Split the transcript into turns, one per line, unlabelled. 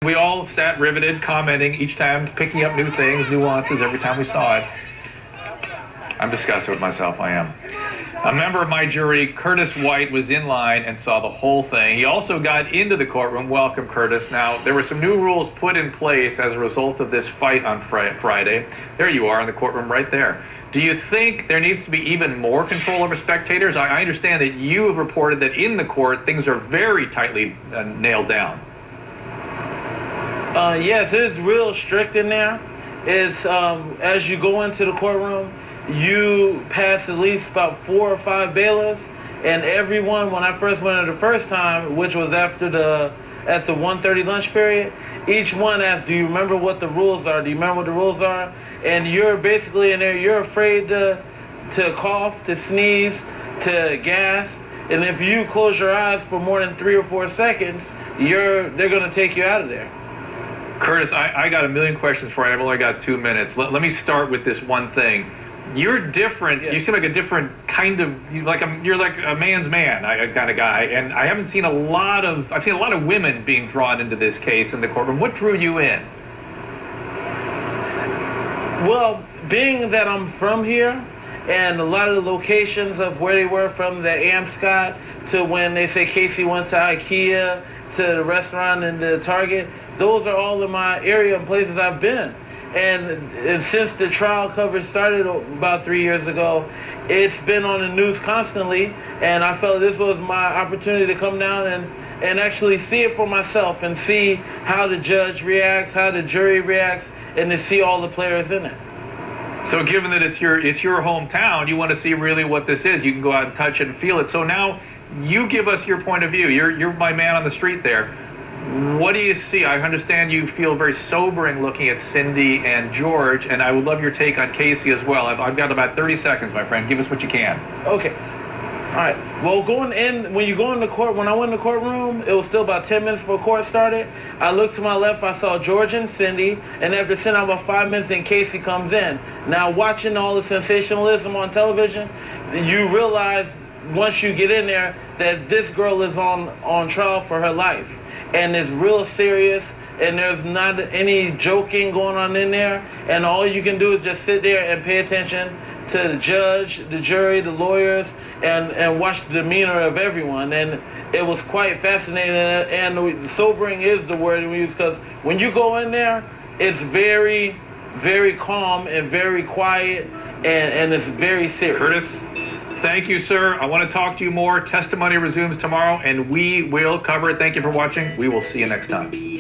We all sat riveted, commenting each time, picking up new things, nuances every time we saw it. I'm disgusted with myself, I am. A member of my jury, Curtis White, was in line and saw the whole thing. He also got into the courtroom. Welcome, Curtis. Now, there were some new rules put in place as a result of this fight on Friday. There you are in the courtroom right there. Do you think there needs to be even more control over spectators? I understand that you have reported that in the court, things are very tightly nailed down.
Yes, it's real strict in there. It's, as you go into the courtroom, you pass at least about 4 or 5 bailiffs, and everyone, when I first went in the first time, which was at the 1:30 lunch period, each one asked, do you remember what the rules are? Do you remember what the rules are? And you're basically in there, you're afraid to cough, to sneeze, to gasp, and if you close your eyes for more than 3 or 4 seconds, they're going to take you out of there.
Curtis, I got a million questions for you. I've only got 2 minutes. Let me start with this one thing. You're different. Yeah. You seem like a different kind of, you're like a man's man kind of guy. And I haven't seen I've seen a lot of women being drawn into this case in the courtroom. What drew you in?
Well, being that I'm from here, and a lot of the locations of where they were from, the Amscot, to when they say Casey went to IKEA, to the restaurant and the Target, those are all in my area and places I've been. And since the trial coverage started about 3 years ago, it's been on the news constantly, and I felt this was my opportunity to come down and actually see it for myself and see how the judge reacts, how the jury reacts, and to see all the players in it.
So given that it's your hometown, you want to see really what this is. You can go out and touch it and feel it. So now you give us your point of view. You're my man on the street there. What do you see? I understand you feel very sobering looking at Cindy and George, and I would love your take on Casey as well. I've got about 30 seconds, my friend. Give us what you can.
Okay. All right. Well, when you go in the court, when I went in the courtroom, it was still about 10 minutes before court started. I looked to my left, I saw George and Cindy, and after sitting out about 5 minutes, then Casey comes in. Now, watching all the sensationalism on television, you realize once you get in there that this girl is on trial for her life. And it's real serious, and there's not any joking going on in there, and all you can do is just sit there and pay attention to the judge, the jury, the lawyers, and watch the demeanor of everyone. And it was quite fascinating, and sobering is the word we use, because when you go in there, it's very, very calm and very quiet, and it's very serious.
Curtis, thank you, sir. I want to talk to you more. Testimony resumes tomorrow, and we will cover it. Thank you for watching. We will see you next time.